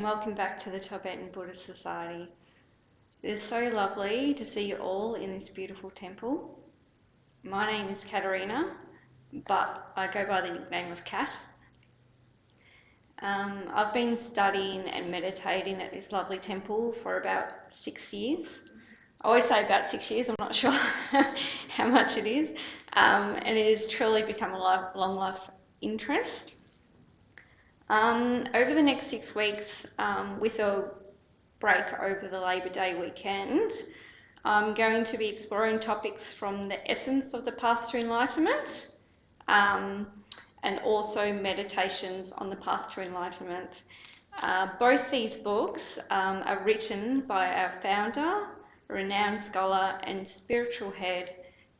Welcome back to the Tibetan Buddhist Society. It is so lovely to see you all in this beautiful temple. My name is Caterina, but I go by the nickname of Cat. I've been studying and meditating at this lovely temple for about 6 years. I always say about 6 years, I'm not sure how much it is, and it has truly become a long life interest. Over the next 6 weeks, with a break over the Labor Day weekend, I'm going to be exploring topics from the essence of the path to enlightenment, and also meditations on the path to enlightenment. Both these books are written by our founder, renowned scholar and spiritual head,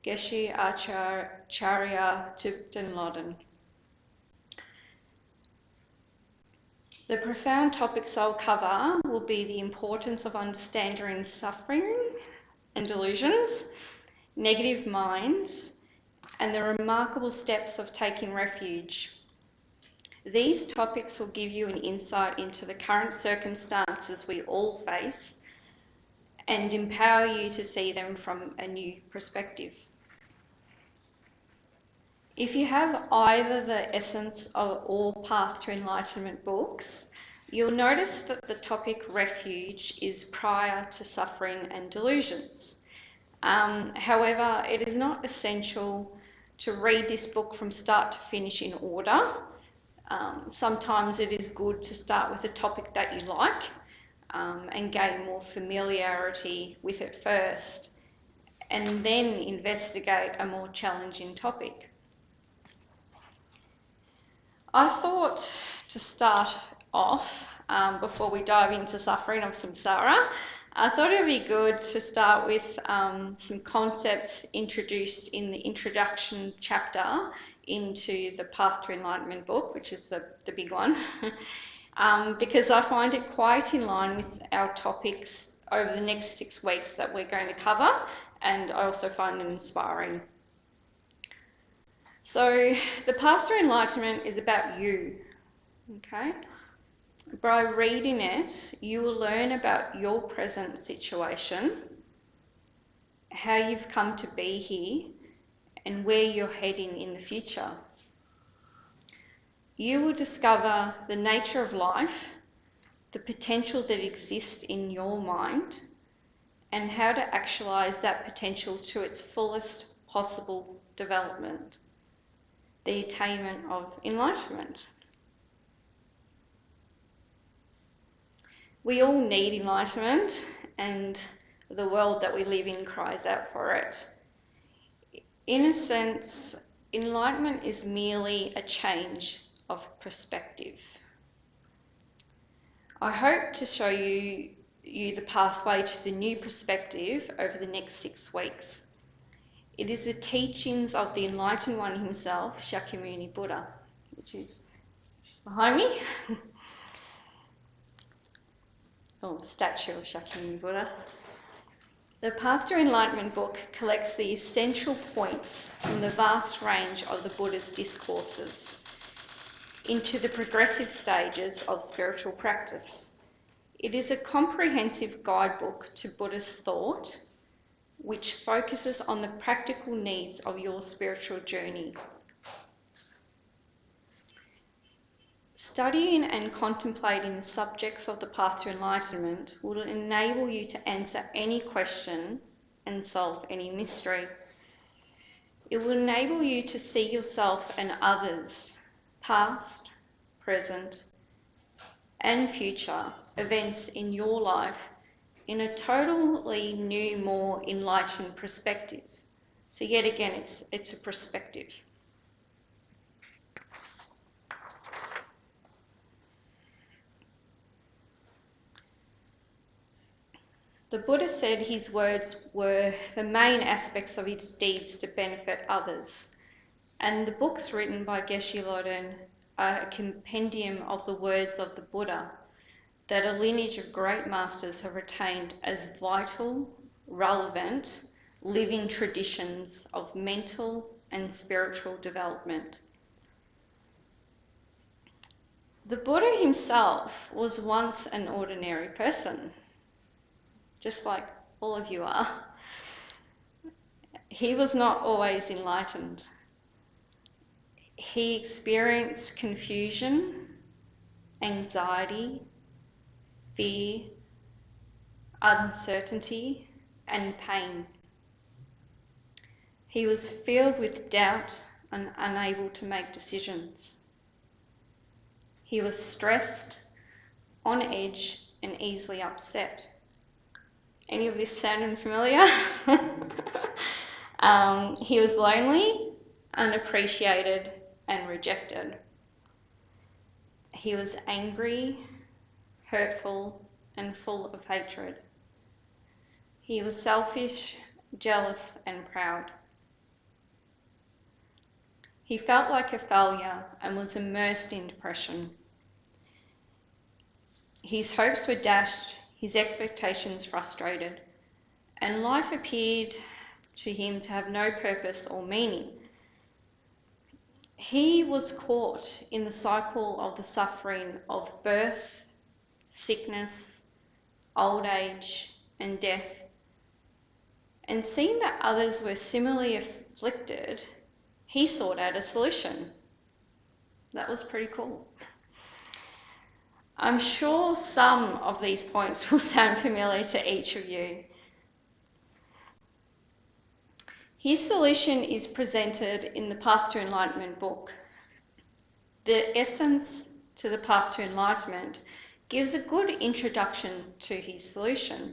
Geshe Acharya Thupten Lodden. The profound topics I'll cover will be the importance of understanding suffering and delusions, negative minds, and the remarkable steps of taking refuge. These topics will give you an insight into the current circumstances we all face and empower you to see them from a new perspective. If you have either the Essence or Path to Enlightenment books, you'll notice that the topic refuge is prior to suffering and delusions. However, it is not essential to read this book from start to finish in order. Sometimes it is good to start with a topic that you like and gain more familiarity with it first, and then investigate a more challenging topic. I thought to start off, before we dive into suffering of samsara, I thought it would be good to start with some concepts introduced in the introduction chapter into the Path to Enlightenment book, which is the big one, because I find it quite in line with our topics over the next 6 weeks that we're going to cover, and I also find it inspiring. So the Path to Enlightenment is about you, okay? By reading it, you will learn about your present situation, how you've come to be here, and where you're heading in the future. You will discover the nature of life, the potential that exists in your mind, and how to actualize that potential to its fullest possible development. The attainment of enlightenment. We all need enlightenment, and the world that we live in cries out for it. In a sense, enlightenment is merely a change of perspective. I hope to show you the pathway to the new perspective over the next 6 weeks. It is the teachings of the Enlightened One himself, Shakyamuni Buddha, which is just behind me. The statue of Shakyamuni Buddha. The Path to Enlightenment book collects the essential points from the vast range of the Buddha's discourses into the progressive stages of spiritual practice. It is a comprehensive guidebook to Buddhist thought, which focuses on the practical needs of your spiritual journey. Studying and contemplating the subjects of the Path to Enlightenment will enable you to answer any question and solve any mystery. It will enable you to see yourself and others, past, present, and future events in your life in a totally new, more enlightened perspective. So yet again, it's a perspective. The Buddha said his words were the main aspects of his deeds to benefit others, and the books written by Geshe Lodden are a compendium of the words of the Buddha that a lineage of great masters have retained as vital, relevant, living traditions of mental and spiritual development. The Buddha himself was once an ordinary person, just like all of you are. He was not always enlightened. He experienced confusion, anxiety, fear, uncertainty, and pain. He was filled with doubt and unable to make decisions. He was stressed, on edge, and easily upset. Any of this sounding familiar? He was lonely, unappreciated, and rejected. He was angry, hurtful, and full of hatred. He was selfish, jealous, and proud. He felt like a failure and was immersed in depression. His hopes were dashed, his expectations frustrated, and life appeared to him to have no purpose or meaning. He was caught in the cycle of the suffering of birth, sickness, old age, and death, and seeing that others were similarly afflicted, he sought out a solution. That was pretty cool. I'm sure some of these points will sound familiar to each of you. His solution is presented in the Path to Enlightenment book. The essence to the Path to Enlightenment gives a good introduction to his solution.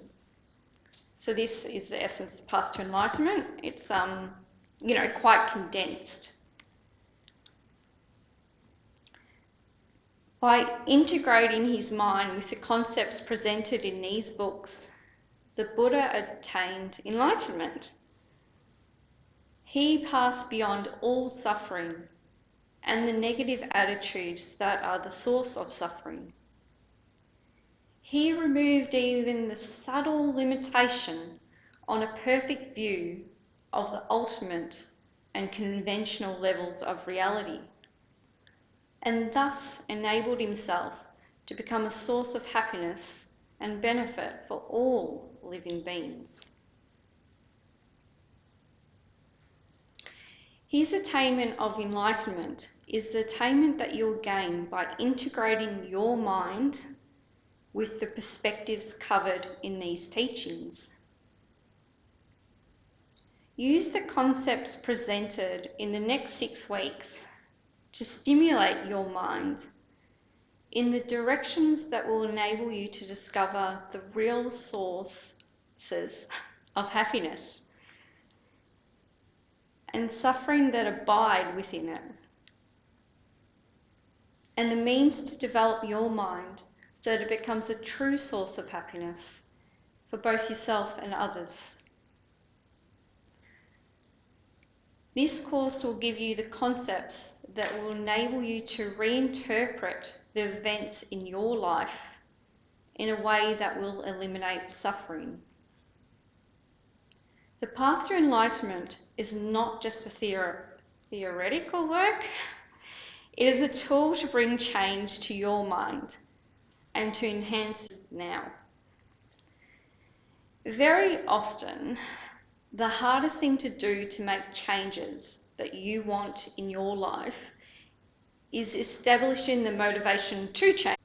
So this is the essence of the Path to Enlightenment. It's quite condensed. By integrating his mind with the concepts presented in these books, the Buddha attained enlightenment. He passed beyond all suffering and the negative attitudes that are the source of suffering. He removed even the subtle limitation on a perfect view of the ultimate and conventional levels of reality, and thus enabled himself to become a source of happiness and benefit for all living beings. His attainment of enlightenment is the attainment that you'll gain by integrating your mind with the perspectives covered in these teachings. Use the concepts presented in the next 6 weeks to stimulate your mind in the directions that will enable you to discover the real sources of happiness and suffering that abide within it, and the means to develop your mind so that it becomes a true source of happiness for both yourself and others. This course will give you the concepts that will enable you to reinterpret the events in your life in a way that will eliminate suffering. The path to enlightenment is not just a theoretical work. It is a tool to bring change to your mind and to enhance it now. Very often, the hardest thing to do to make changes that you want in your life is establishing the motivation to change.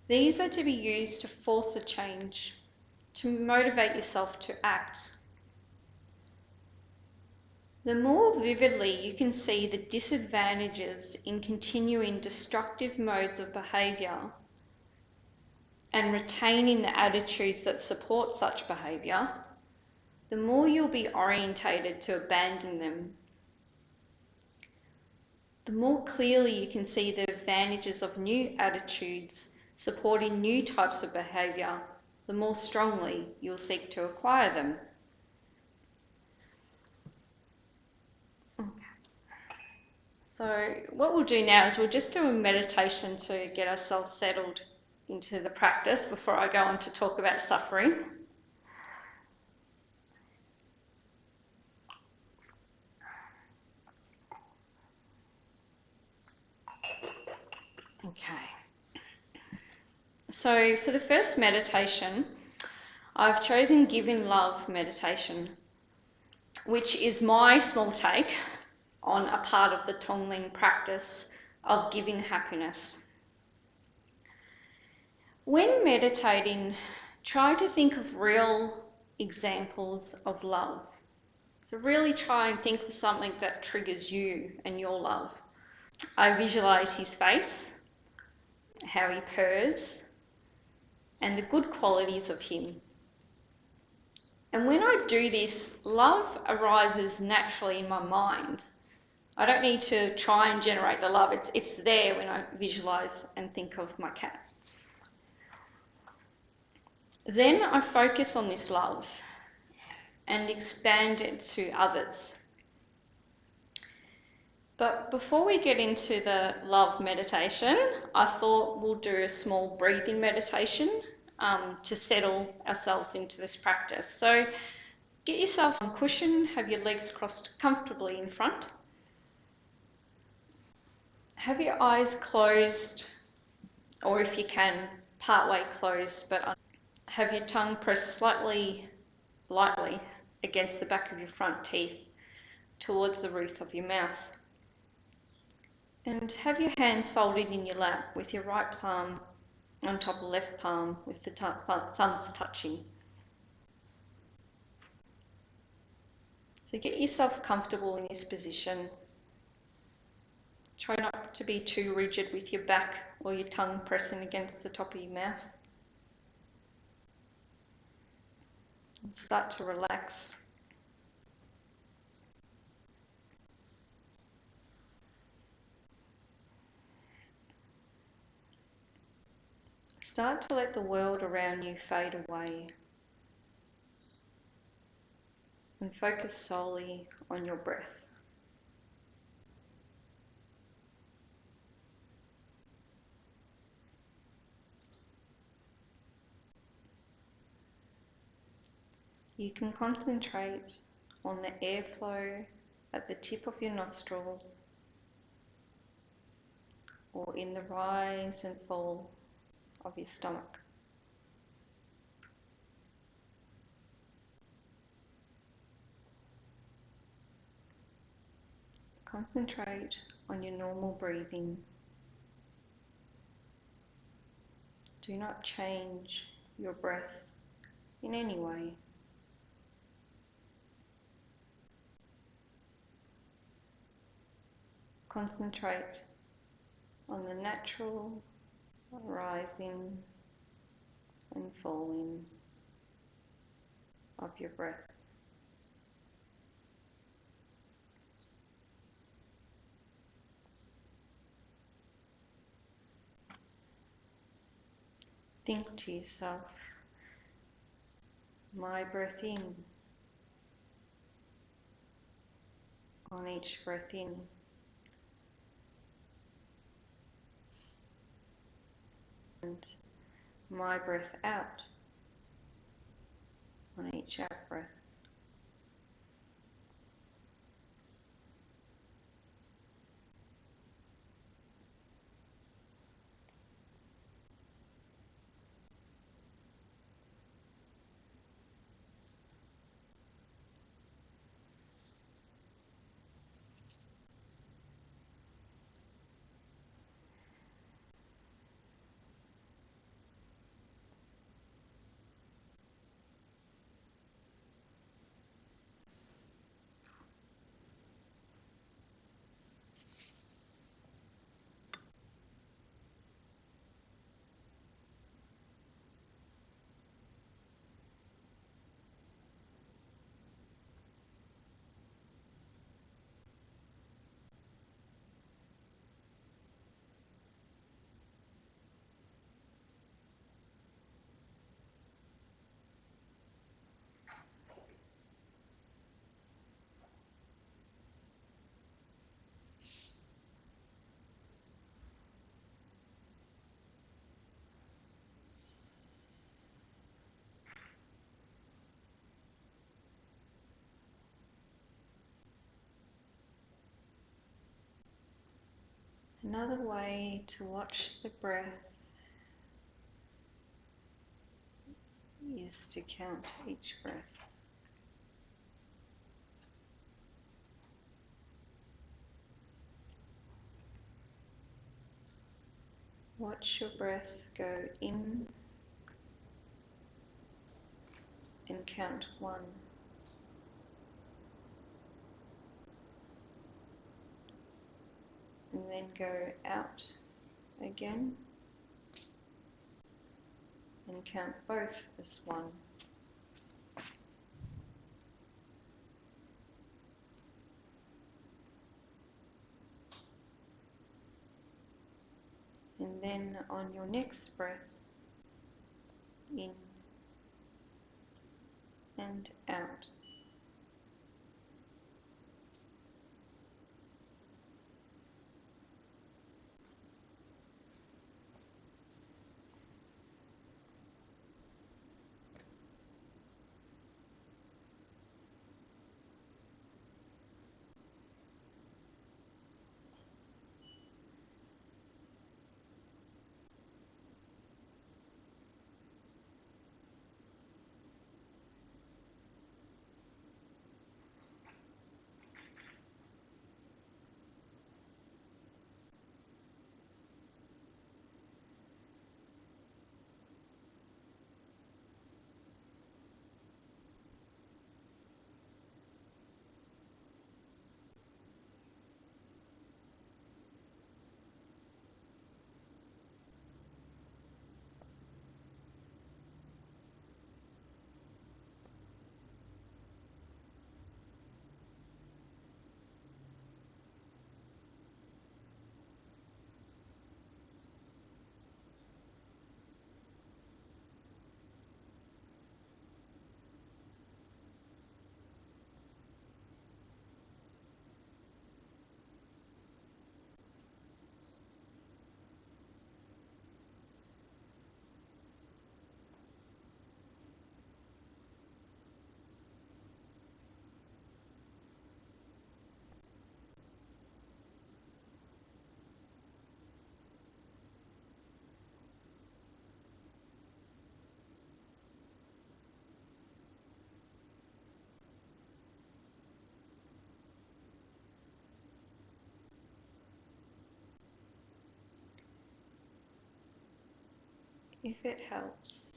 These are to be used to force a change, to motivate yourself to act. The more vividly you can see the disadvantages in continuing destructive modes of behaviour and retaining the attitudes that support such behaviour, the more you'll be orientated to abandon them. The more clearly you can see the advantages of new attitudes supporting new types of behaviour, the more strongly you'll seek to acquire them. Okay. So what we'll do now is we'll just do a meditation to get ourselves settled into the practice before I go on to talk about suffering. So for the first meditation, I've chosen Give in Love meditation, which is my small take on a part of the Tongling practice of giving happiness. When meditating, try to think of real examples of love. So really try and think of something that triggers you and your love. I visualise his face, how he purrs, and the good qualities of him. And when I do this, love arises naturally in my mind. I don't need to try and generate the love. It's there when I visualise and think of my cat. Then I focus on this love and expand it to others. But before we get into the love meditation, I thought we'll do a small breathing meditation to settle ourselves into this practice. So get yourself on a cushion, have your legs crossed comfortably in front. Have your eyes closed, or if you can, partway closed, but have your tongue pressed slightly, lightly against the back of your front teeth towards the roof of your mouth. And have your hands folded in your lap with your right palm on top of left palm with the thumbs touching. So get yourself comfortable in this position. Try not to be too rigid with your back or your tongue pressing against the top of your mouth. And start to relax. Start to let the world around you fade away and focus solely on your breath. You can concentrate on the airflow at the tip of your nostrils or in the rise and fall of your stomach. Concentrate on your normal breathing. Do not change your breath in any way. Concentrate on the natural rising and falling of your breath. Think to yourself, my breath in, on each breath in, and my breath out on each out breath. Another way to watch the breath is to count each breath. Watch your breath go in and count 1. And then go out again and count both as 1. And then on your next breath, in and out. If it helps,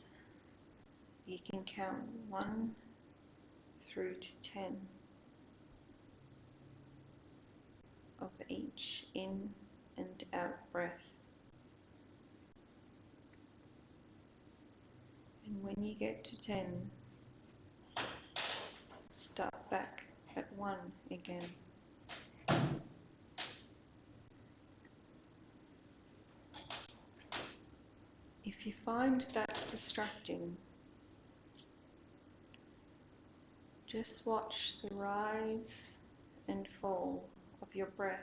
you can count 1 through to 10 of each in and out breath. And when you get to 10, start back at 1 again. If you find that distracting, just watch the rise and fall of your breath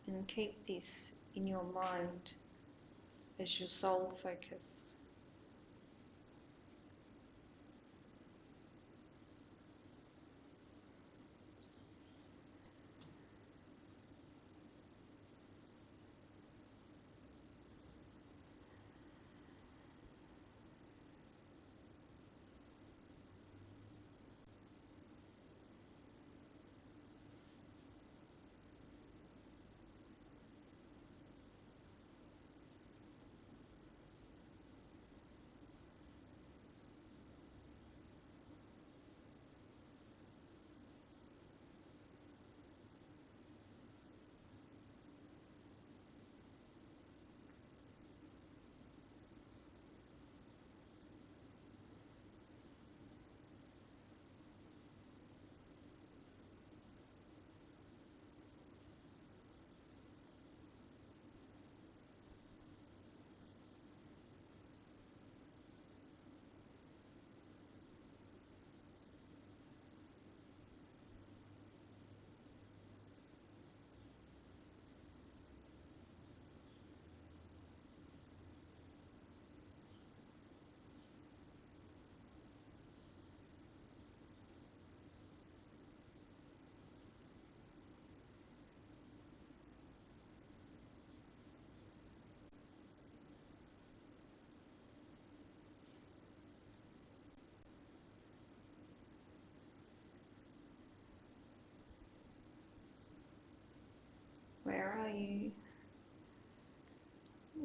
and keep this in your mind as your sole focus.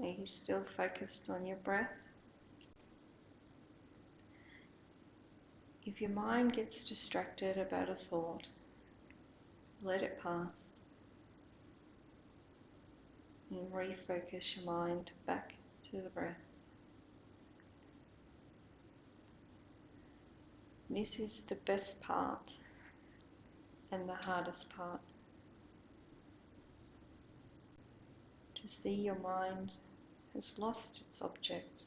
Are you still focused on your breath? If your mind gets distracted about a thought, let it pass and refocus your mind back to the breath. This is the best part and the hardest part. To see your mind has lost its object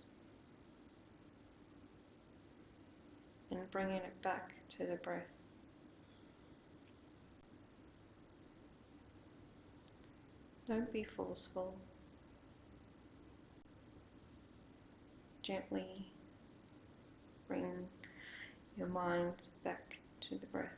and bringing it back to the breath. Don't be forceful. Gently bring your mind back to the breath.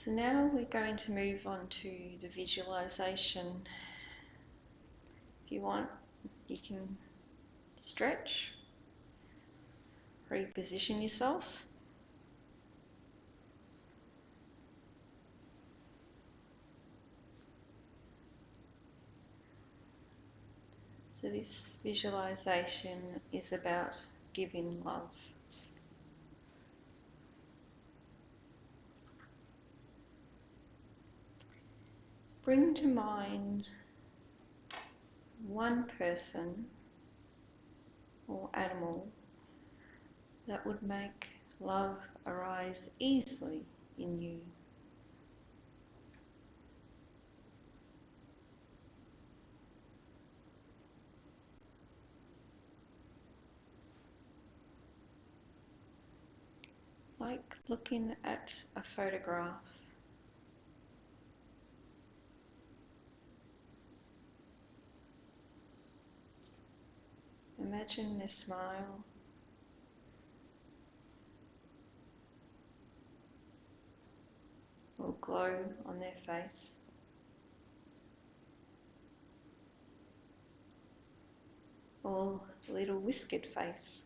So now we're going to move on to the visualization. If you want, you can stretch, reposition yourself. So this visualization is about giving love. Bring to mind one person or animal that would make love arise easily in you. Like looking at a photograph. Imagine their smile, or glow on their face. Or a little whiskered face.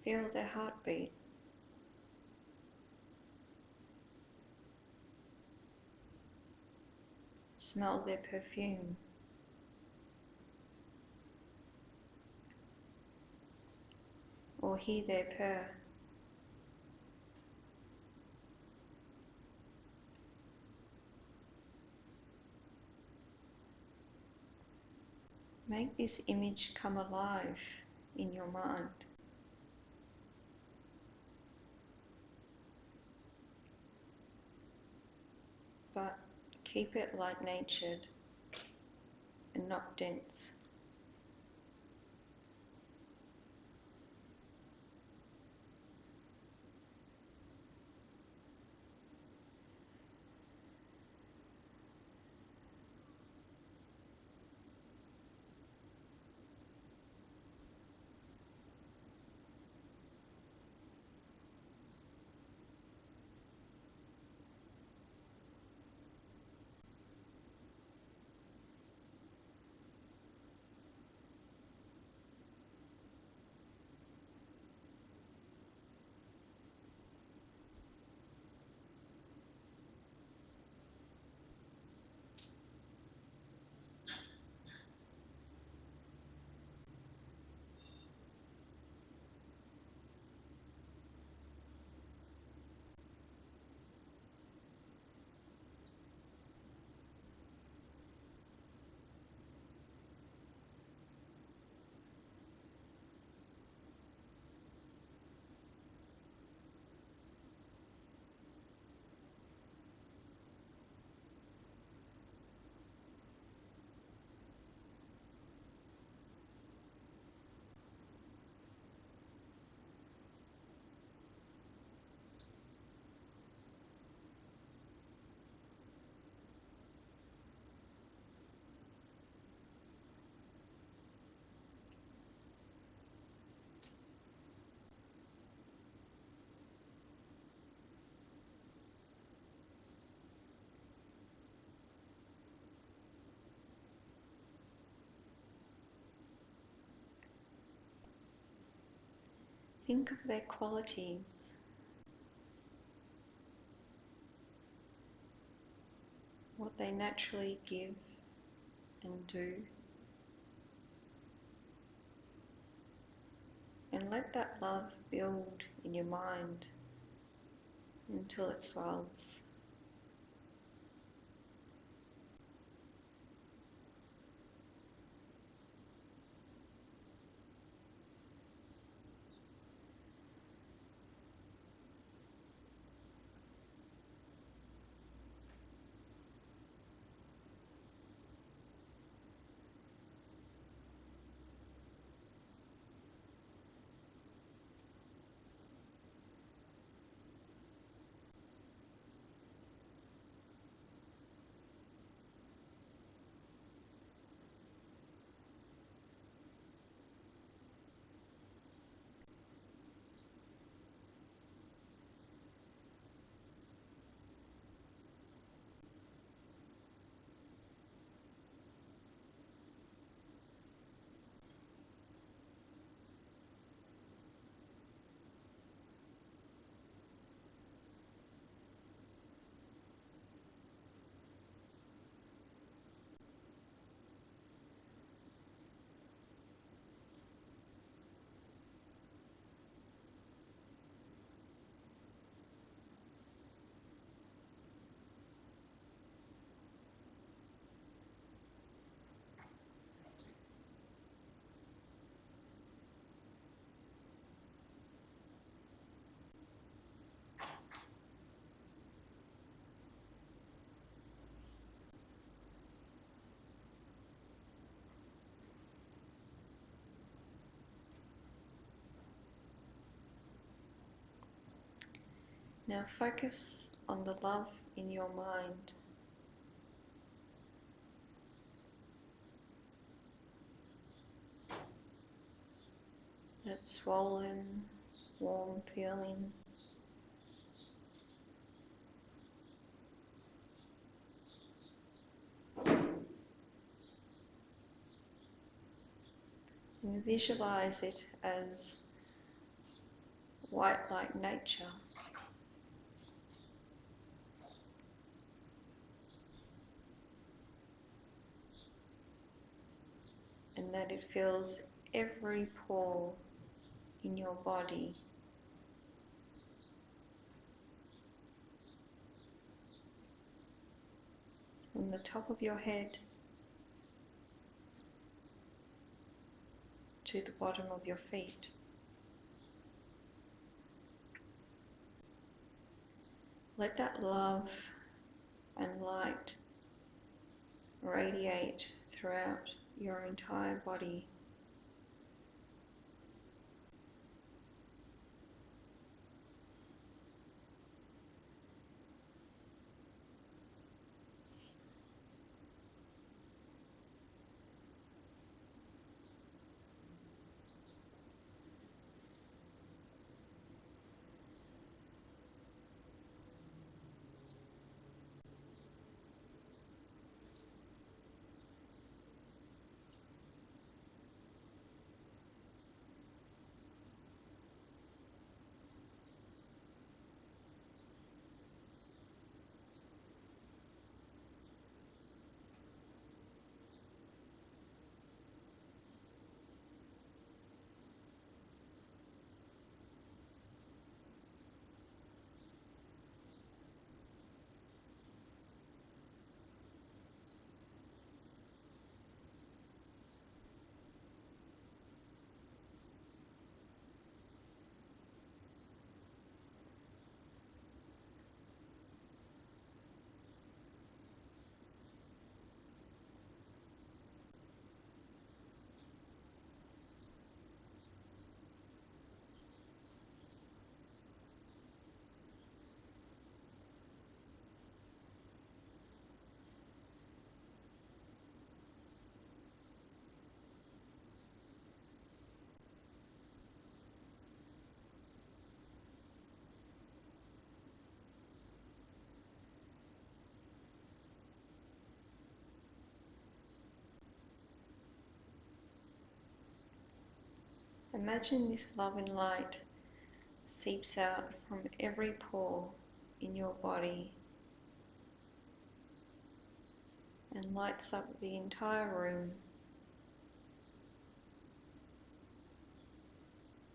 Feel their heartbeat. Smell their perfume. Or hear their purr. Make this image come alive in your mind. But Keep it light-natured and not dense. Think of their qualities, what they naturally give and do, and let that love build in your mind until it swells. Now focus on the love in your mind. That swollen, warm feeling. And visualize it as white like nature. And that it fills every pore in your body. From the top of your head to the bottom of your feet. Let that love and light radiate throughout your entire body. Imagine this love and light seeps out from every pore in your body and lights up the entire room,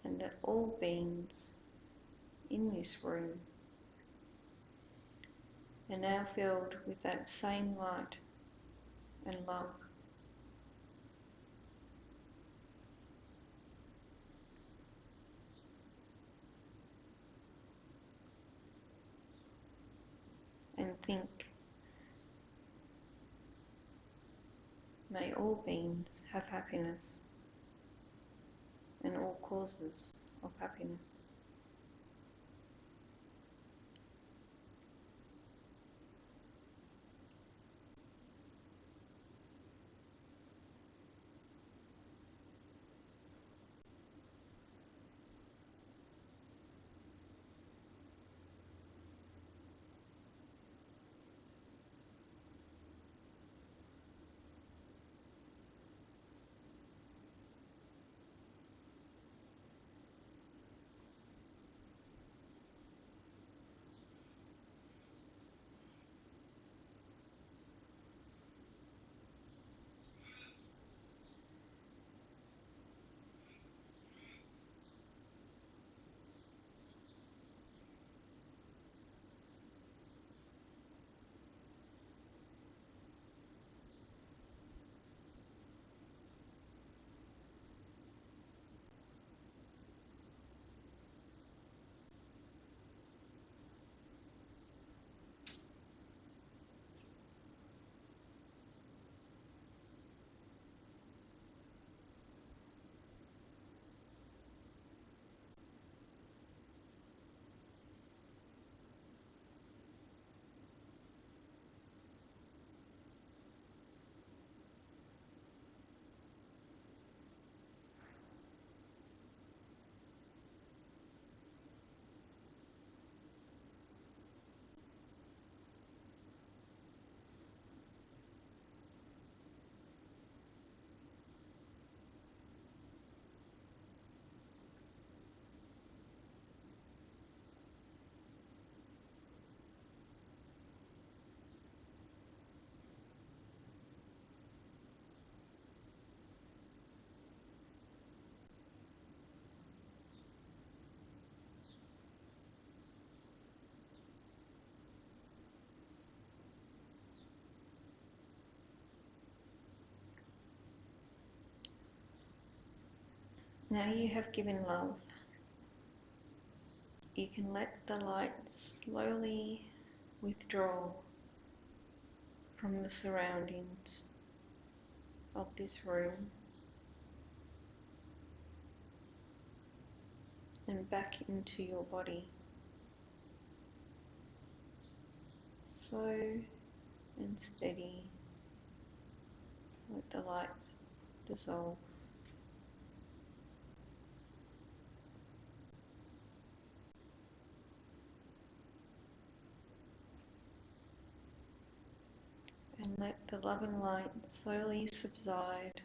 and that all beings in this room are now filled with that same light and love. And think, may all beings have happiness and all causes of happiness. Now you have given love. You can let the light slowly withdraw from the surroundings of this room and back into your body. Slow and steady, let the light dissolve. And let the love and light slowly subside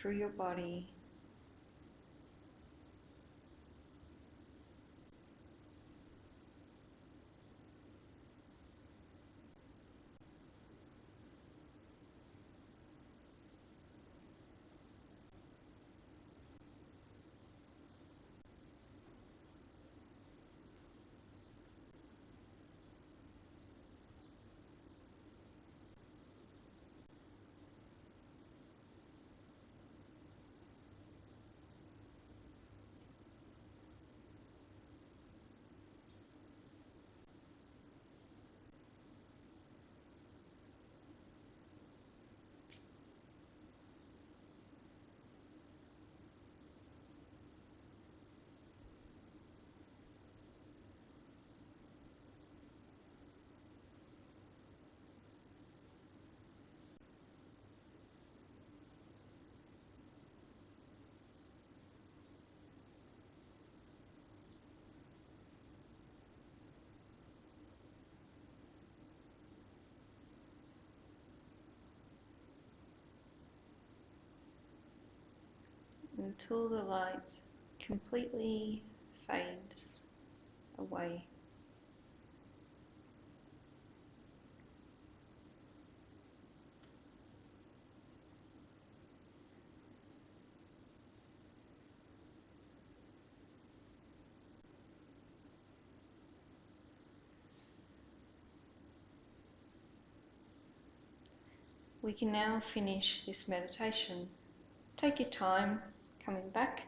through your body, until the light completely fades away. We can now finish this meditation. Take your time coming back.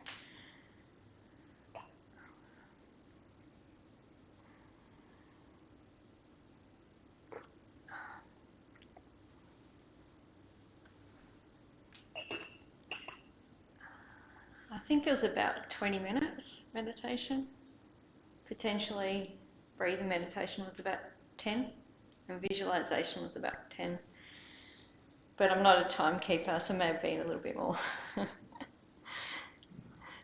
I think it was about 20 minutes meditation. Potentially breathing meditation was about 10 and visualization was about 10. But I'm not a timekeeper, so it may have been a little bit more.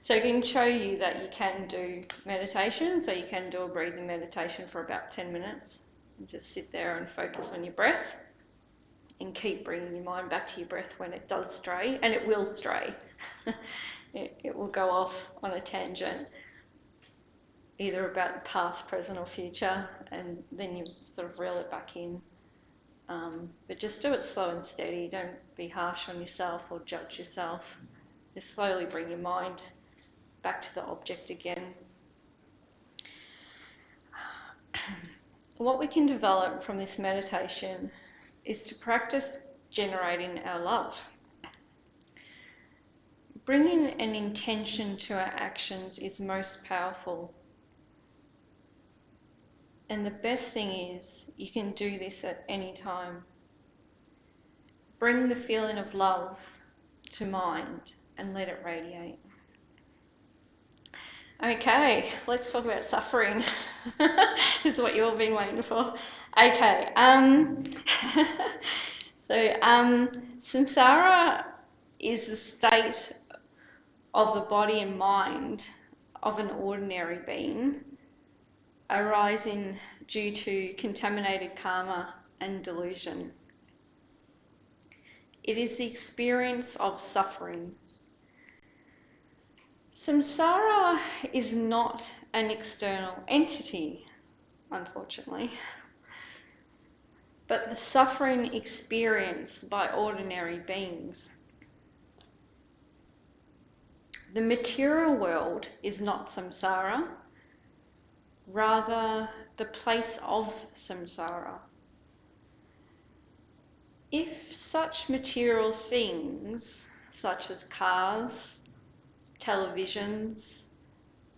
So I can show you that you can do meditation, so you can do a breathing meditation for about 10 minutes and just sit there and focus on your breath and keep bringing your mind back to your breath when it does stray, and it will stray. It will go off on a tangent, either about the past, present or future, and then you sort of reel it back in. But just do it slow and steady. Don't be harsh on yourself or judge yourself. Just slowly bring your mind back to the object again. What we can develop from this meditation is to practice generating our love. Bringing an intention to our actions is most powerful. And the best thing is, you can do this at any time. Bring the feeling of love to mind and let it radiate. Okay, let's talk about suffering. This is what you've all been waiting for. Okay, samsara is the state of the body and mind of an ordinary being arising due to contaminated karma and delusion. It is the experience of suffering. Samsara is not an external entity, unfortunately, but the suffering experienced by ordinary beings. The material world is not samsara, rather the place of samsara. If such material things, such as cars, televisions,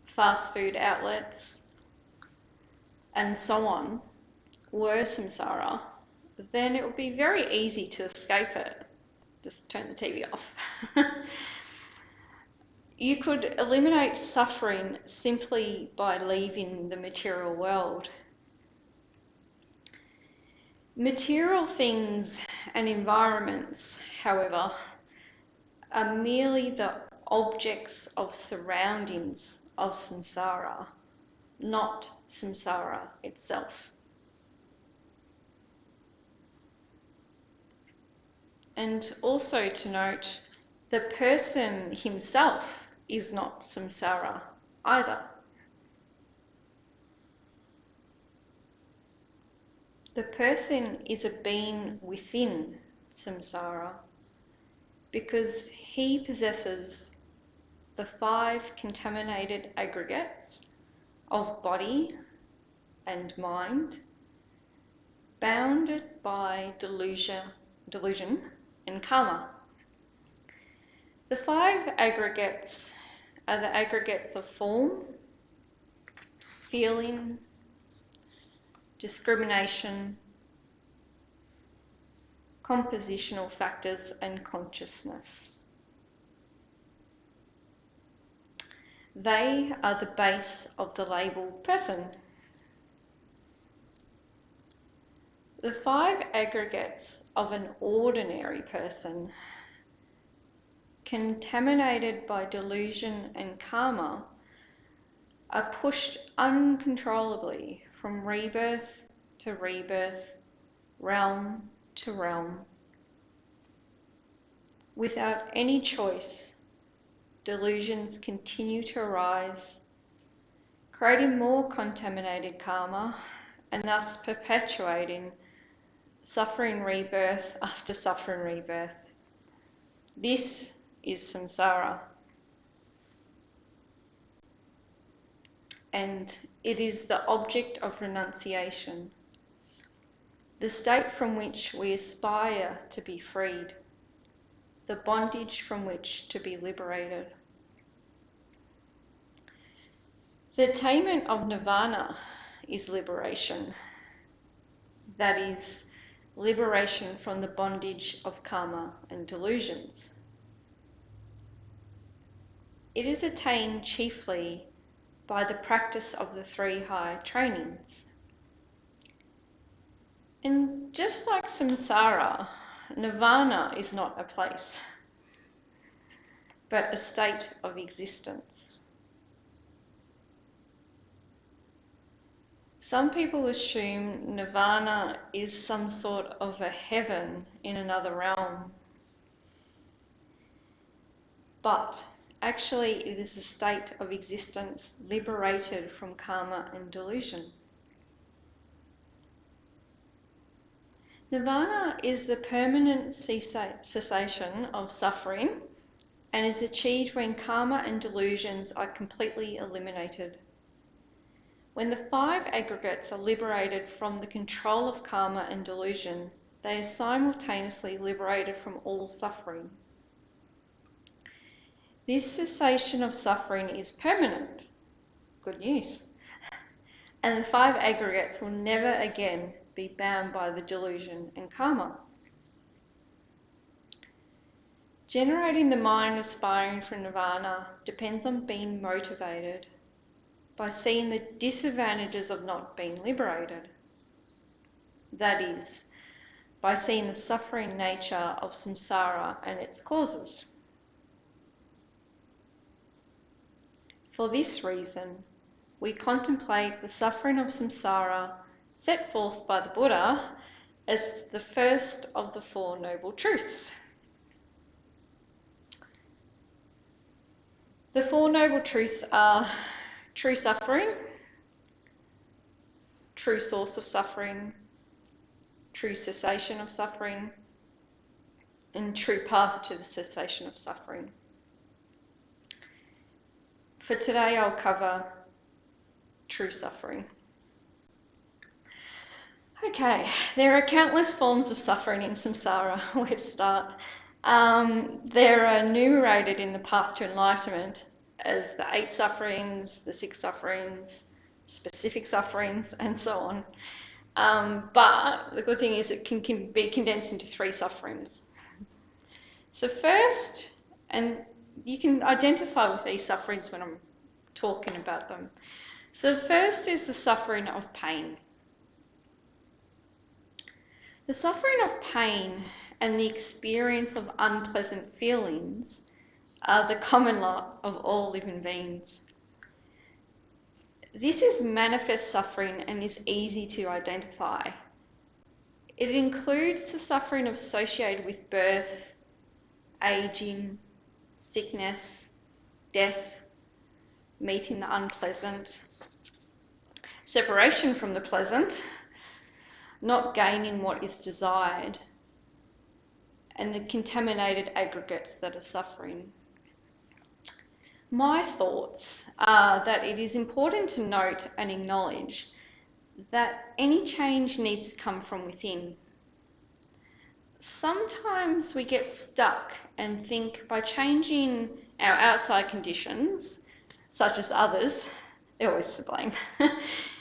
fast food outlets, and so on, were samsara, then it would be very easy to escape it. Just turn the TV off. You could eliminate suffering simply by leaving the material world. Material things and environments, however, are merely the objects of surroundings of samsara, not samsara itself. And also to note, the person himself is not samsara either. The person is a being within samsara because he possesses the 5 contaminated aggregates of body and mind, bounded by delusion and karma. The 5 aggregates are the aggregates of form, feeling, discrimination, compositional factors, and consciousness. They are the base of the label person. The 5 aggregates of an ordinary person, contaminated by delusion and karma, are pushed uncontrollably from rebirth to rebirth, realm to realm. Without any choice, delusions continue to arise, creating more contaminated karma and thus perpetuating suffering rebirth after suffering rebirth. This is samsara. And it is the object of renunciation, the state from which we aspire to be freed, the bondage from which to be liberated. The attainment of nirvana is liberation, that is, liberation from the bondage of karma and delusions. It is attained chiefly by the practice of the 3 high trainings. And just like samsara, nirvana is not a place, but a state of existence. Some people assume nirvana is some sort of a heaven in another realm, but actually it is a state of existence liberated from karma and delusion. Nirvana is the permanent cessation of suffering and is achieved when karma and delusions are completely eliminated. When the 5 aggregates are liberated from the control of karma and delusion, they are simultaneously liberated from all suffering. This cessation of suffering is permanent. Good news. And the 5 aggregates will never again be bound by the delusion and karma. Generating the mind aspiring for nirvana depends on being motivated by seeing the disadvantages of not being liberated. That is, by seeing the suffering nature of samsara and its causes. For this reason, we contemplate the suffering of samsara set forth by the Buddha as the first of the 4 Noble Truths. The 4 Noble Truths are true suffering, true source of suffering, true cessation of suffering, and true path to the cessation of suffering. For today I'll cover true suffering. Okay, there are countless forms of suffering in samsara. Where to start? There are enumerated in the path to enlightenment as the 8 sufferings, the 6 sufferings, specific sufferings, and so on. But the good thing is it can be condensed into 3 sufferings. So first, and you can identify with these sufferings when I'm talking about them. So first is the suffering of pain. The suffering of pain and the experience of unpleasant feelings are the common lot of all living beings. This is manifest suffering and is easy to identify. It includes the suffering associated with birth, aging, sickness, death, meeting the unpleasant, separation from the pleasant, not gaining what is desired, and the contaminated aggregates that are suffering. My thoughts are that it is important to note and acknowledge that any change needs to come from within. Sometimes we get stuck and think by changing our outside conditions, such as others, they're always to blame,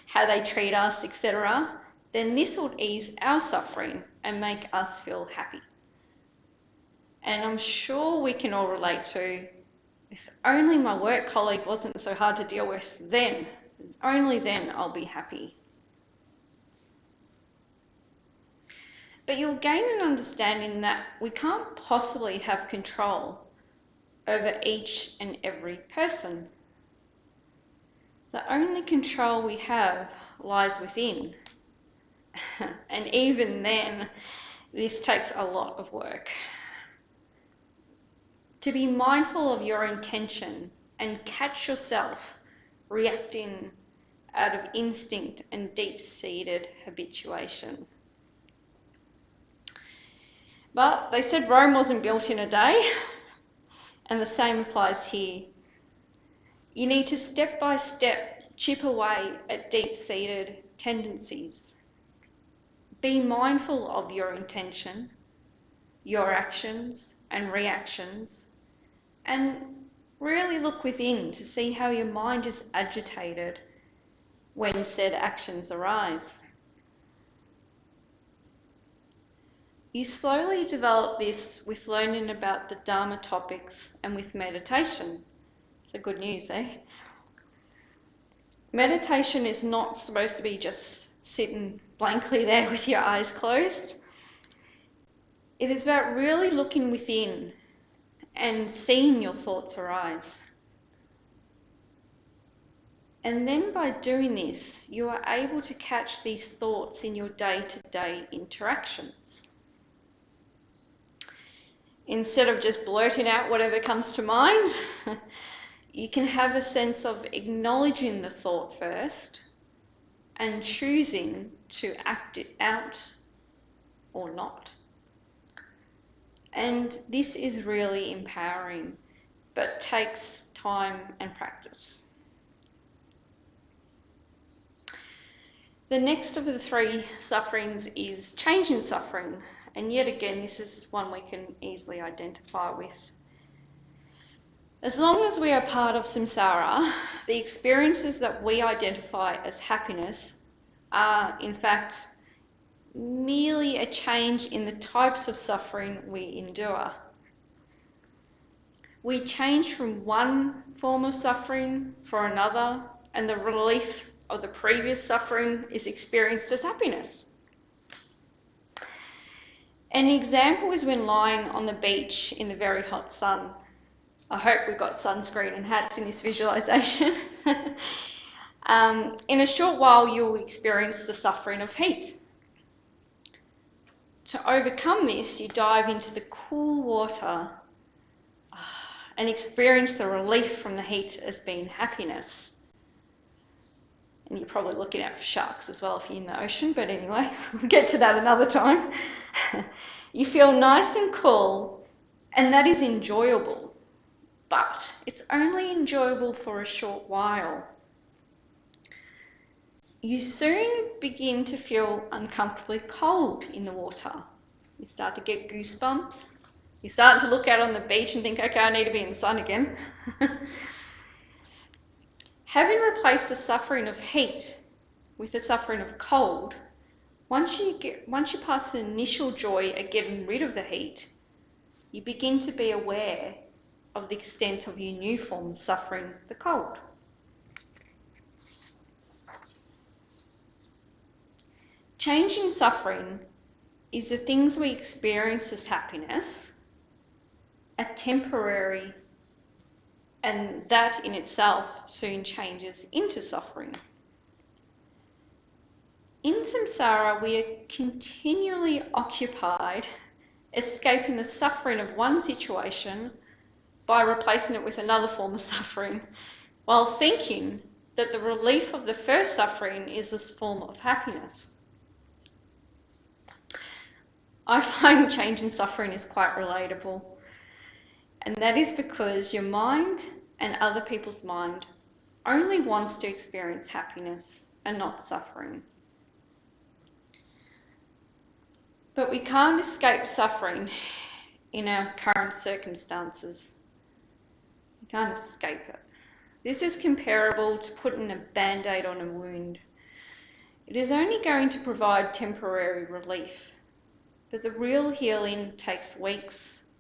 how they treat us, etc., then this will ease our suffering and make us feel happy. And I'm sure we can all relate to, if only my work colleague wasn't so hard to deal with, then, only then I'll be happy. But you'll gain an understanding that we can't possibly have control over each and every person. The only control we have lies within. And even then, this takes a lot of work. To be mindful of your intention and catch yourself reacting out of instinct and deep-seated habituation. But they said Rome wasn't built in a day, and the same applies here. You need to step by step chip away at deep-seated tendencies. Be mindful of your intention, your actions and reactions, and really look within to see how your mind is agitated when said actions arise. You slowly develop this with learning about the Dharma topics and with meditation. So good news, eh? Meditation is not supposed to be just sitting blankly there with your eyes closed. It is about really looking within and seeing your thoughts arise. And then by doing this, you are able to catch these thoughts in your day-to-day interactions. Instead of just blurting out whatever comes to mind, you can have a sense of acknowledging the thought first and choosing to act it out or not. And this is really empowering, but takes time and practice. The next of the 3 sufferings is change in suffering. And yet again, this is one we can easily identify with. As long as we are part of samsara, the experiences that we identify as happiness are, in fact, merely a change in the types of suffering we endure. We change from one form of suffering for another, and the relief of the previous suffering is experienced as happiness. An example is when lying on the beach in the very hot sun. I hope we've got sunscreen and hats in this visualisation. In a short while, you'll experience the suffering of heat. To overcome this, you dive into the cool water and experience the relief from the heat as being happiness. And you're probably looking out for sharks as well if you're in the ocean, but anyway, we'll get to that another time. You feel nice and cool, and that is enjoyable, but it's only enjoyable for a short while. You soon begin to feel uncomfortably cold in the water. You start to get goosebumps. You start to look out on the beach and think, okay, I need to be in the sun again. Having replaced the suffering of heat with the suffering of cold, Once you pass the initial joy at getting rid of the heat, you begin to be aware of the extent of your new form of suffering, the cold. Changing suffering is the things we experience as happiness are temporary, and that in itself soon changes into suffering. In samsara, we are continually occupied escaping the suffering of one situation by replacing it with another form of suffering, while thinking that the relief of the first suffering is this form of happiness. I find changing suffering is quite relatable, and that is because your mind and other people's mind only wants to experience happiness and not suffering. But we can't escape suffering in our current circumstances. You can't escape it. This is comparable to putting a band-aid on a wound. It is only going to provide temporary relief, but the real healing takes weeks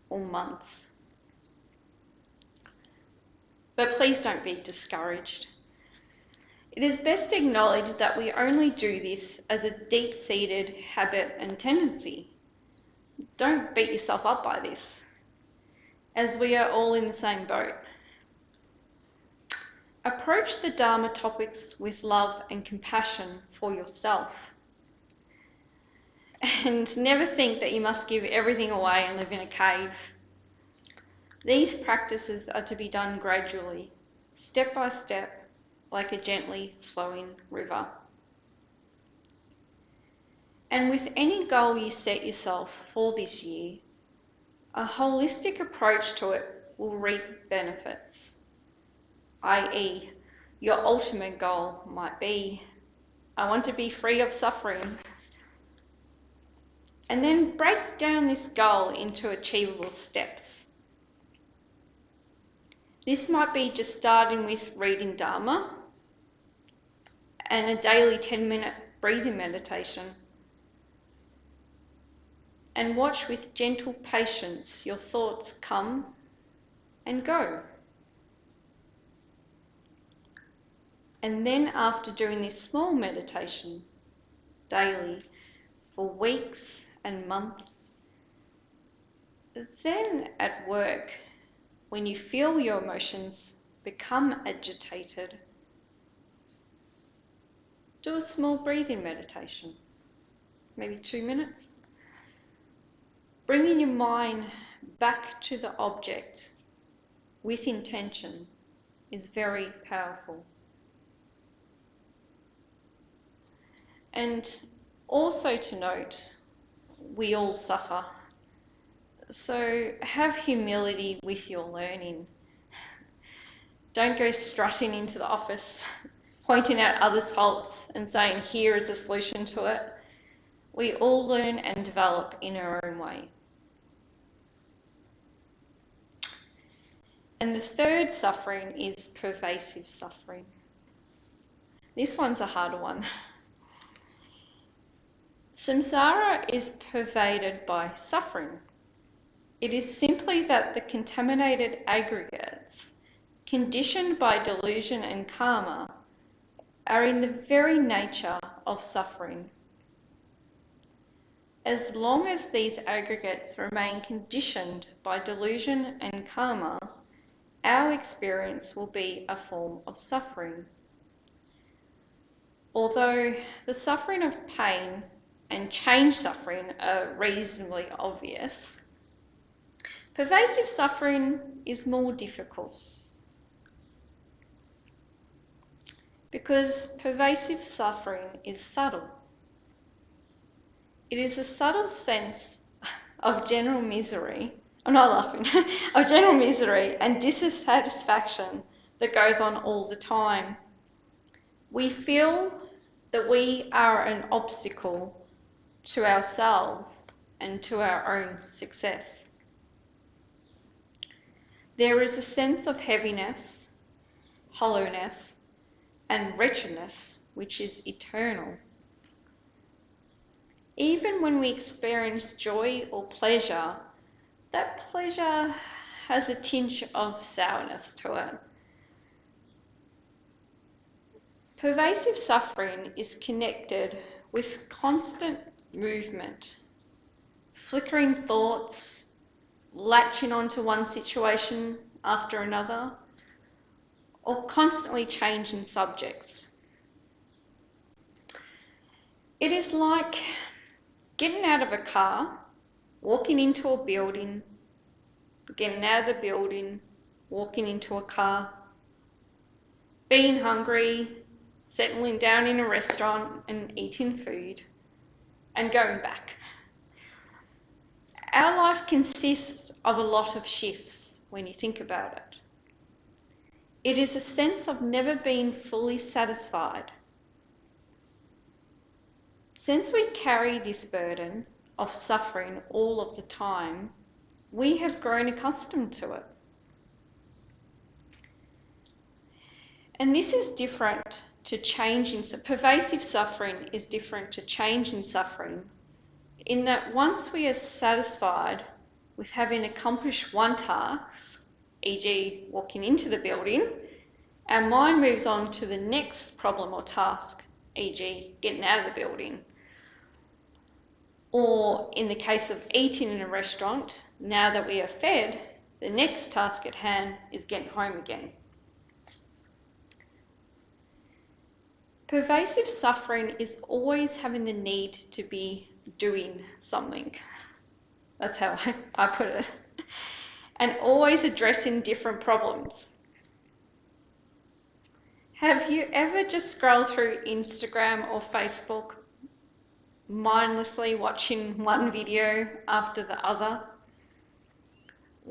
or months. But please don't be discouraged. It is best to acknowledge that we only do this as a deep-seated habit and tendency. Don't beat yourself up by this, as we are all in the same boat. Approach the Dharma topics with love and compassion for yourself. And never think that you must give everything away and live in a cave. These practices are to be done gradually, step by step, like a gently flowing river. And with any goal you set yourself for this year, a holistic approach to it will reap benefits, i.e., your ultimate goal might be, I want to be free of suffering. And then break down this goal into achievable steps. This might be just starting with reading Dharma and a daily 10-minute breathing meditation. And watch with gentle patience your thoughts come and go. And then after doing this small meditation daily for weeks and months, then at work, when you feel your emotions become agitated, do a small breathing meditation, maybe 2 minutes. Bringing your mind back to the object with intention is very powerful. And also to note, we all suffer. So have humility with your learning. Don't go strutting into the office, pointing out others' faults and saying, here is a solution to it. We all learn and develop in our own way. And the third suffering is pervasive suffering. This one's a harder one. Samsara is pervaded by suffering. It is simply that the contaminated aggregates, conditioned by delusion and karma, are in the very nature of suffering. As long as these aggregates remain conditioned by delusion and karma, our experience will be a form of suffering. Although the suffering of pain and change suffering are reasonably obvious, pervasive suffering is more difficult. Because pervasive suffering is subtle. It is a subtle sense of general misery, I'm not laughing, of general misery and dissatisfaction that goes on all the time. We feel that we are an obstacle to ourselves and to our own success. There is a sense of heaviness, hollowness, and wretchedness which is eternal. Even when we experience joy or pleasure, that pleasure has a tinge of sourness to it. Pervasive suffering is connected with constant movement, flickering thoughts, latching onto one situation after another, or constantly changing subjects. It is like getting out of a car, walking into a building, getting out of the building, walking into a car, being hungry, settling down in a restaurant and eating food, and going back. Our life consists of a lot of shifts when you think about it. It is a sense of never being fully satisfied. Since we carry this burden of suffering all of the time, we have grown accustomed to it. And this is different to changing. Pervasive suffering is different to changing suffering, in that once we are satisfied with having accomplished one task, e.g. walking into the building, our mind moves on to the next problem or task, e.g. getting out of the building. Or in the case of eating in a restaurant, now that we are fed, the next task at hand is getting home again. Pervasive suffering is always having the need to be doing something. That's how I put it. And always addressing different problems. Have you ever just scrolled through Instagram or Facebook, mindlessly watching one video after the other?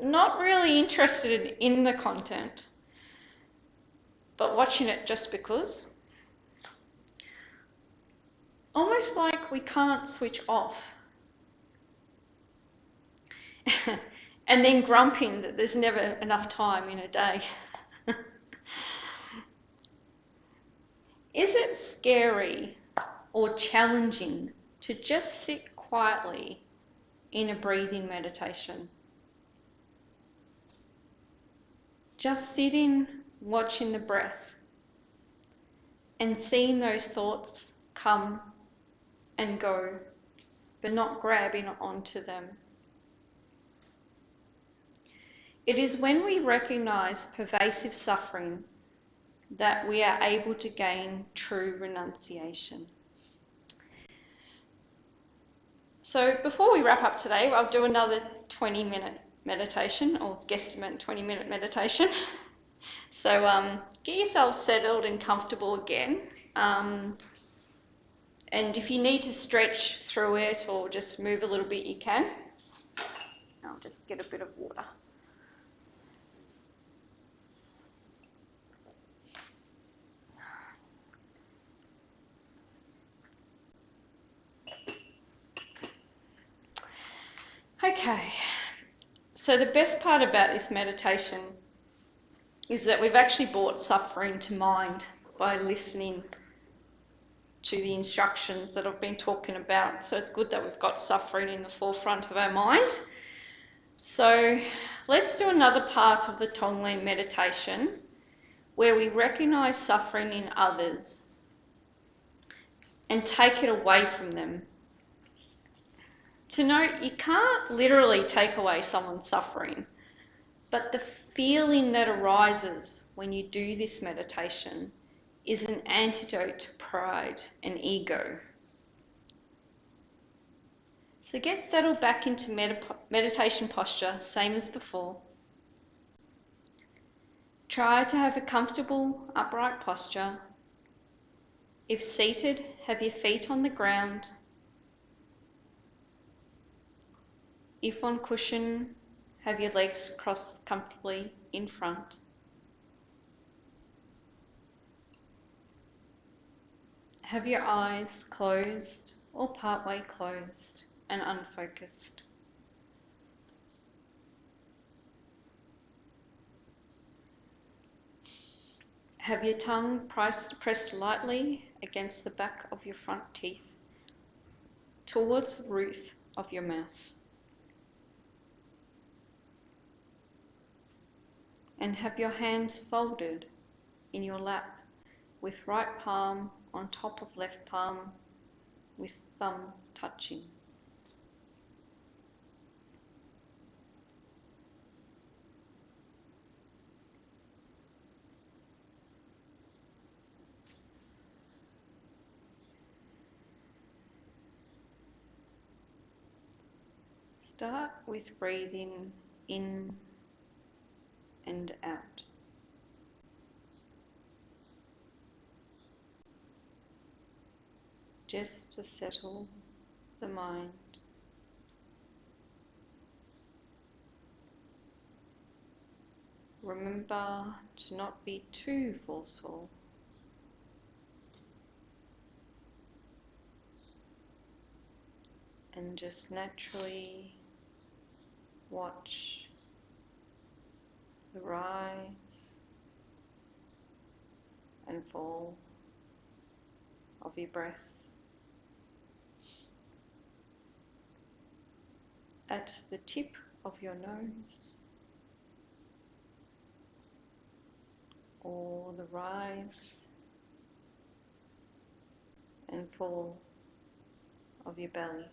Not really interested in the content, but watching it just because? Almost like we can't switch off. And then grumping that there's never enough time in a day. Is it scary or challenging to just sit quietly in a breathing meditation? Just sitting, watching the breath, and seeing those thoughts come and go, but not grabbing onto them. It is when we recognise pervasive suffering that we are able to gain true renunciation. So before we wrap up today, I'll do another 20-minute meditation, or guesstimate 20-minute meditation. So get yourself settled and comfortable again. And if you need to stretch through it or just move a little bit, you can. I'll just get a bit of water. Okay, so the best part about this meditation is that we've actually brought suffering to mind by listening to the instructions that I've been talking about. So it's good that we've got suffering in the forefront of our mind. So let's do another part of the Tonglen meditation where we recognise suffering in others and take it away from them. To note, you can't literally take away someone's suffering, but the feeling that arises when you do this meditation is an antidote to pride and ego. So get settled back into meditation posture, same as before. Try to have a comfortable, upright posture. If seated, have your feet on the ground. If on cushion, have your legs crossed comfortably in front. Have your eyes closed or partway closed and unfocused. Have your tongue pressed lightly against the back of your front teeth. towards the roof of your mouth. And have your hands folded in your lap, with right palm on top of left palm, with thumbs touching. Start with breathing in and out. Just to settle the mind. Remember to not be too forceful. And just naturally watch the rise and fall of your breath at the tip of your nose, or the rise and fall of your belly.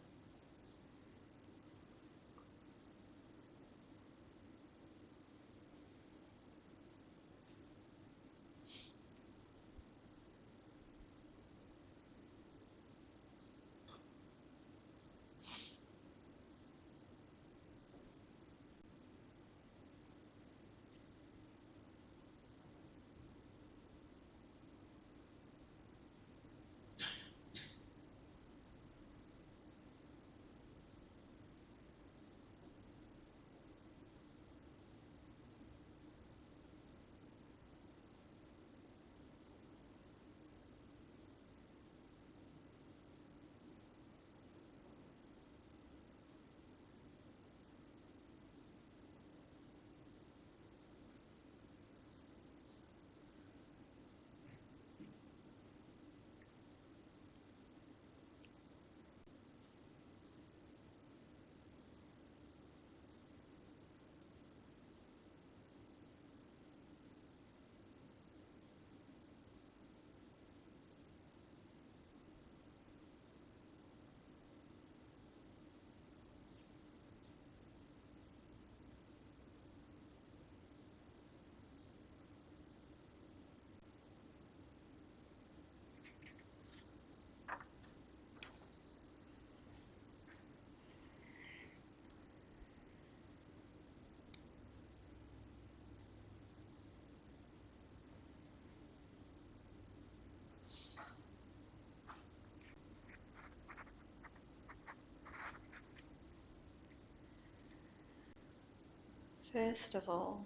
First of all,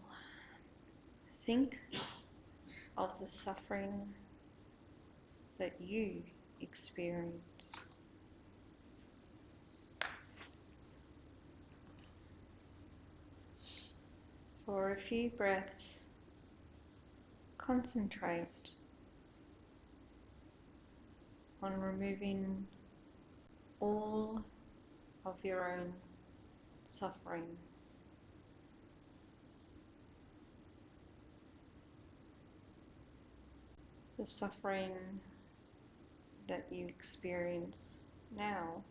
think of the suffering that you experience. For a few breaths, concentrate on removing all of your own suffering. The suffering that you experience now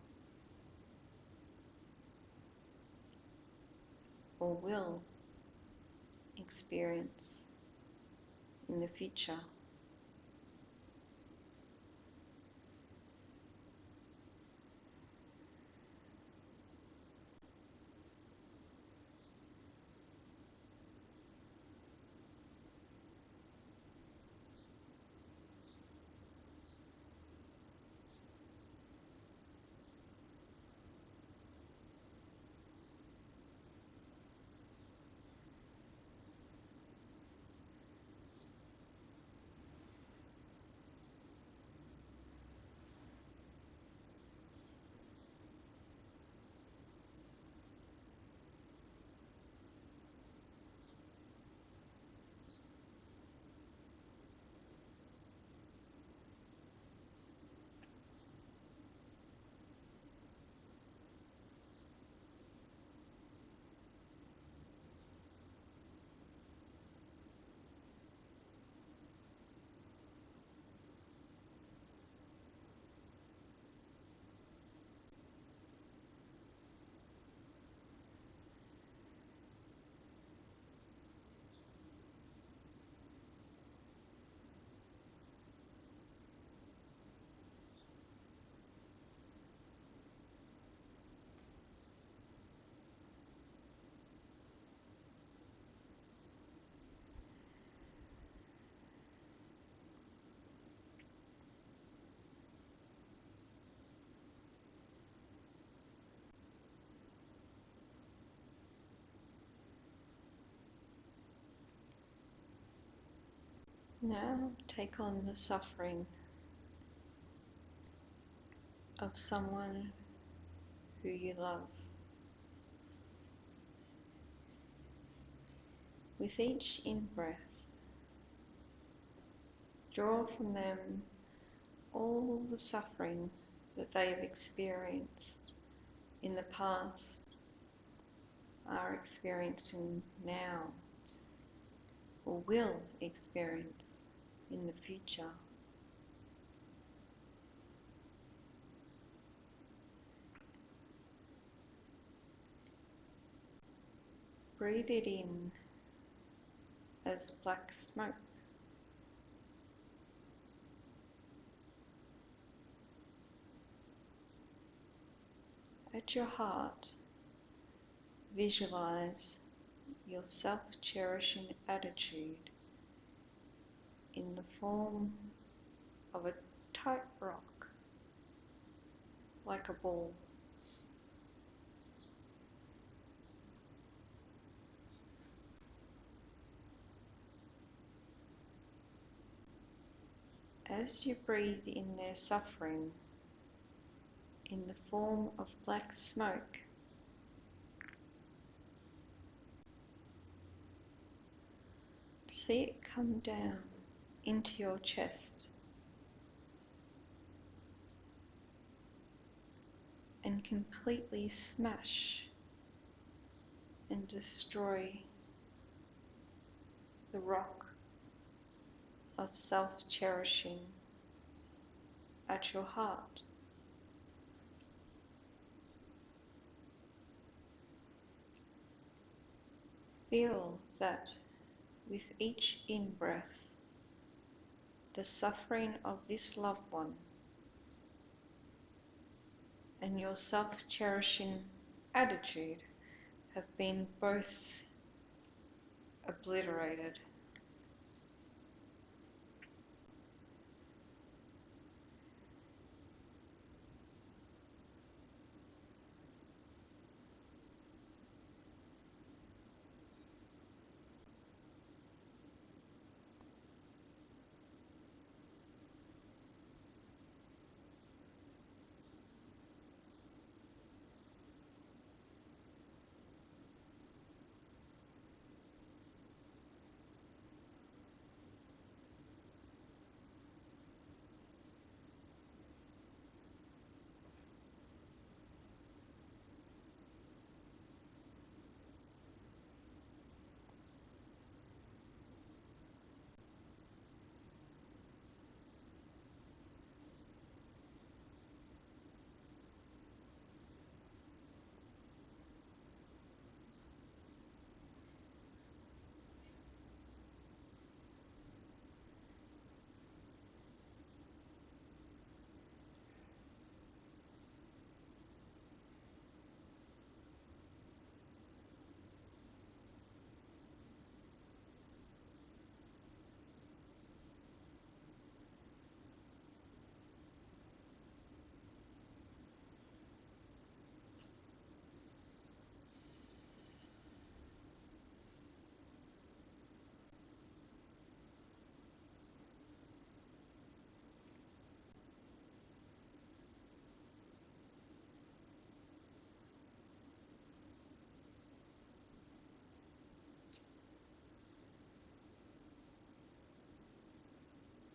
or will experience in the future. Now take on the suffering of someone who you love. With each in-breath, draw from them all the suffering that they have experienced in the past, are experiencing now, or will experience in the future. Breathe it in as black smoke. At your heart, visualize your self-cherishing attitude in the form of a tight rock, like a ball. As you breathe in their suffering in the form of black smoke, see it come down into your chest and completely smash and destroy the rock of self-cherishing at your heart. Feel that with each in-breath, the suffering of this loved one and your self-cherishing attitude have been both obliterated.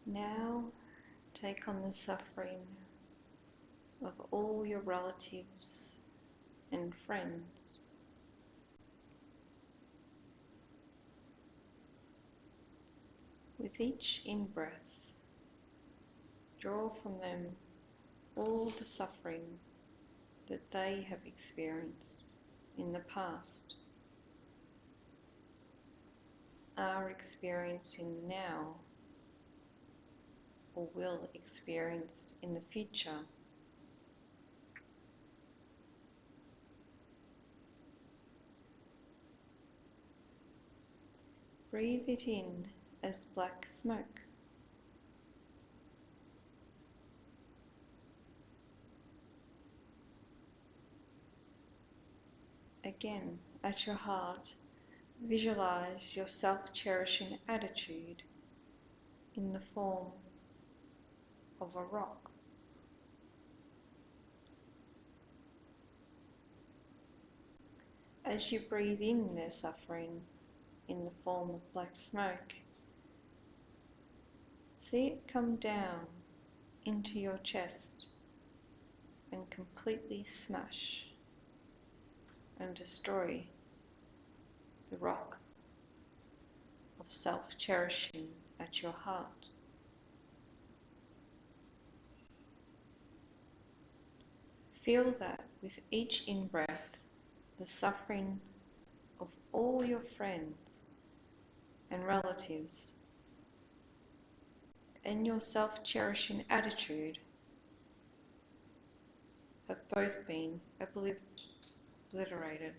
Now take on the suffering of all your relatives and friends. With each in-breath, draw from them all the suffering that they have experienced in the past, are experiencing now, or will experience in the future. Breathe it in as black smoke. Again, at your heart, visualize your self-cherishing attitude in the form of a rock. As you breathe in their suffering in the form of black smoke, see it come down into your chest and completely smash and destroy the rock of self-cherishing at your heart. Feel that with each in-breath, the suffering of all your friends and relatives and your self-cherishing attitude have both been obliterated.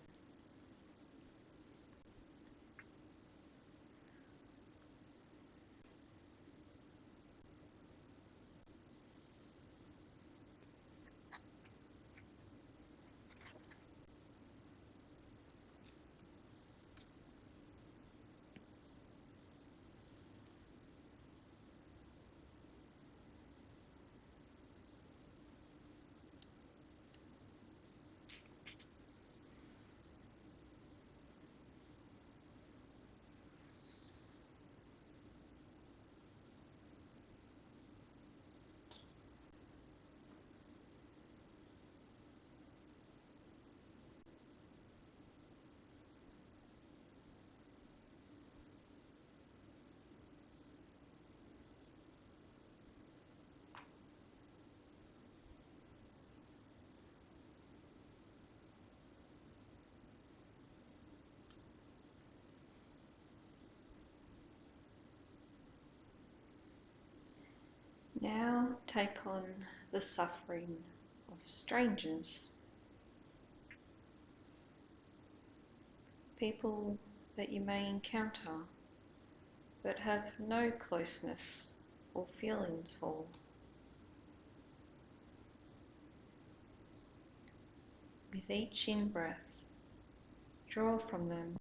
Now take on the suffering of strangers, people that you may encounter but have no closeness or feelings for. With each in-breath, draw from them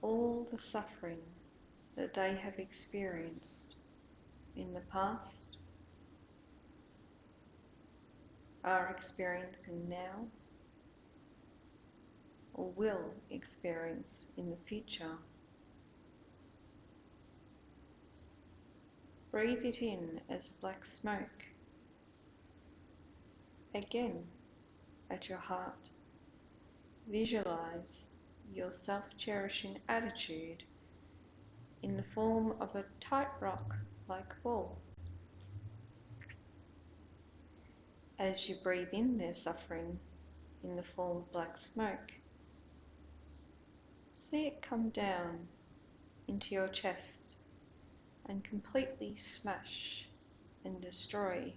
all the suffering that they have experienced in the past, are experiencing now, or will experience in the future. Breathe it in as black smoke, again at your heart. Visualize your self-cherishing attitude in the form of a tight rock-like ball. As you breathe in their suffering in the form of black smoke, see it come down into your chest and completely smash and destroy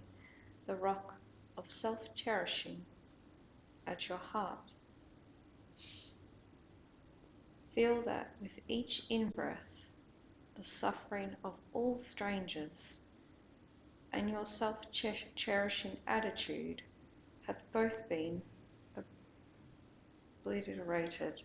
the rock of self-cherishing at your heart. Feel that with each in-breath, the suffering of all strangers and your self-cherishing attitude have both been obliterated.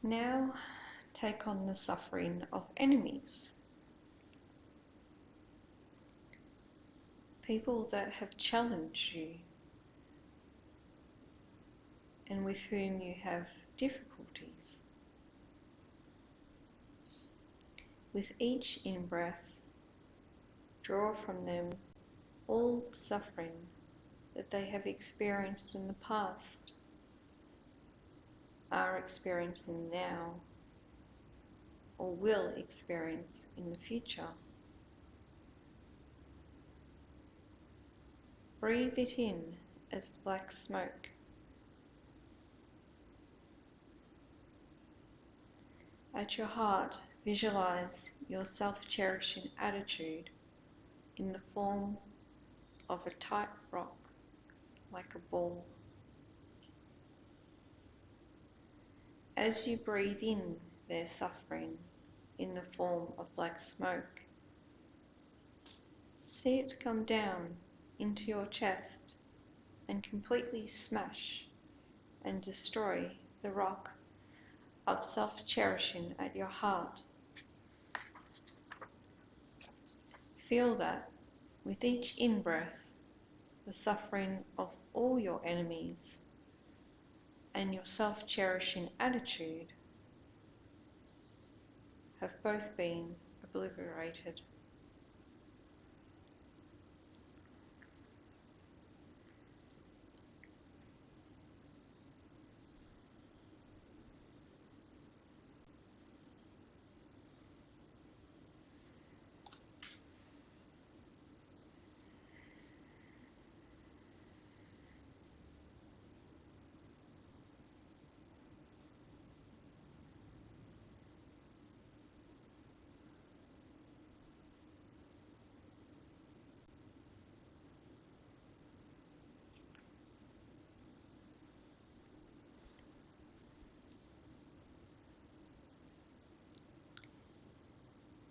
Now Take on the suffering of enemies. People that have challenged you and with whom you have difficulties. With each in-breath, draw from them all the suffering that they have experienced in the past, are experiencing now, or will experience in the future. Breathe it in as black smoke. At your heart, visualize your self-cherishing attitude in the form of a tight rock, like a ball. As you breathe in their suffering in the form of black smoke, see it come down into your chest and completely smash and destroy the rock of self-cherishing at your heart. Feel that with each in-breath, the suffering of all your enemies and your self-cherishing attitude have both been obliterated.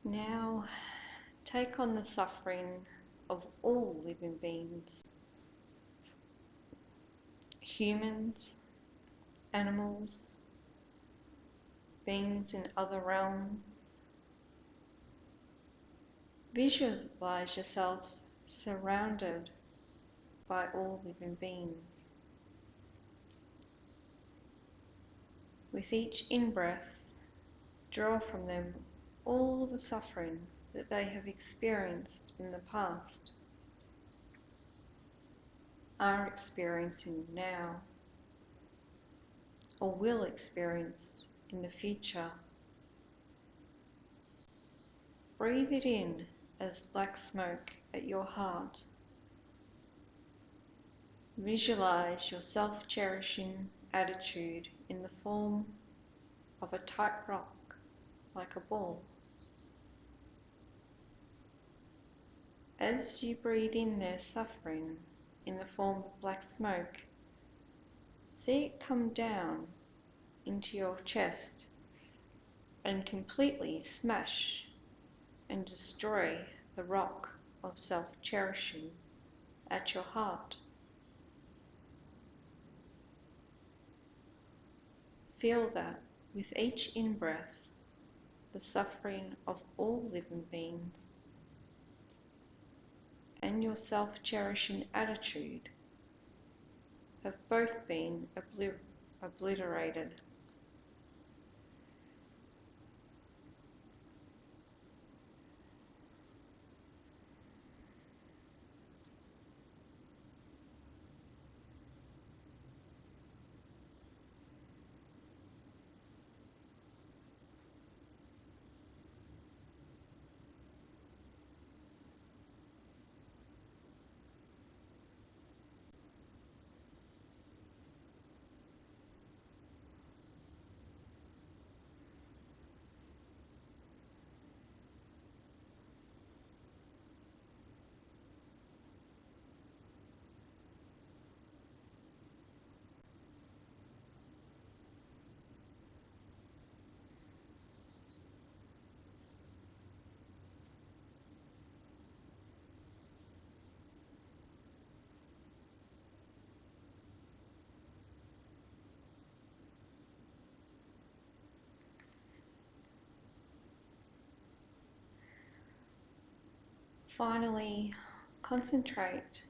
Now, take on the suffering of all living beings, humans, animals, beings in other realms. Visualize yourself surrounded by all living beings. With each in-breath, draw from them all the suffering that they have experienced in the past, are experiencing now, or will experience in the future. Breathe it in as black smoke at your heart. Visualize your self-cherishing attitude in the form of a tight rock, like a ball. As you breathe in their suffering in the form of black smoke, see it come down into your chest and completely smash and destroy the rock of self-cherishing at your heart. Feel that with each in-breath, the suffering of all living beings and your self-cherishing attitude have both been obliterated. Finally, concentrate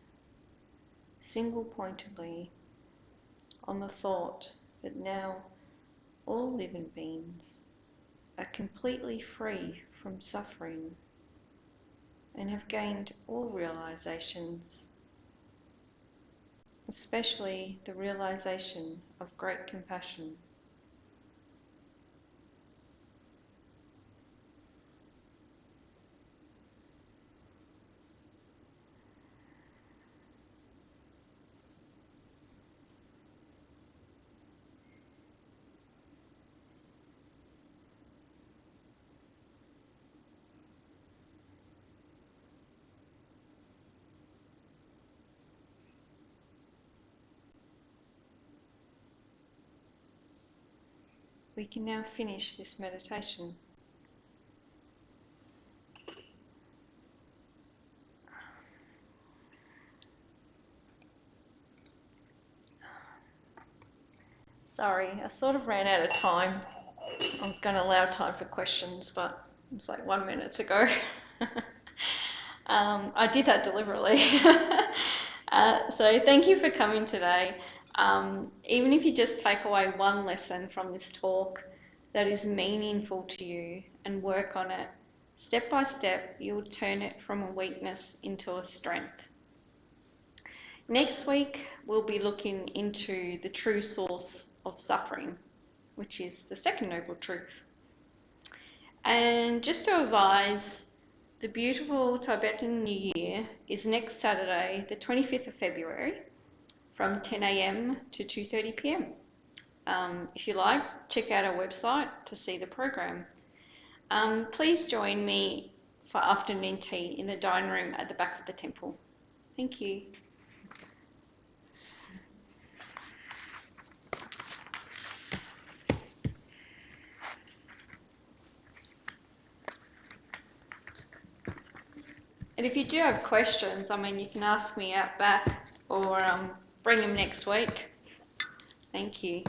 single-pointedly on the thought that now all living beings are completely free from suffering and have gained all realizations, especially the realization of great compassion. We can now finish this meditation. Sorry, I sort of ran out of time. I was going to allow time for questions, but it's like 1 minute to go. I did that deliberately. So thank you for coming today. Even if you just take away one lesson from this talk that is meaningful to you and work on it, step by step, you'll turn it from a weakness into a strength. Next week, we'll be looking into the true source of suffering, which is the second noble truth. And just to advise, the beautiful Tibetan New Year is next Saturday, the 25th of February, from 10 a.m. to 2:30 p.m. If you like, check out our website to see the program. Please join me for afternoon tea in the dining room at the back of the temple. Thank you. And if you do have questions, you can ask me out back or bring them next week. Thank you.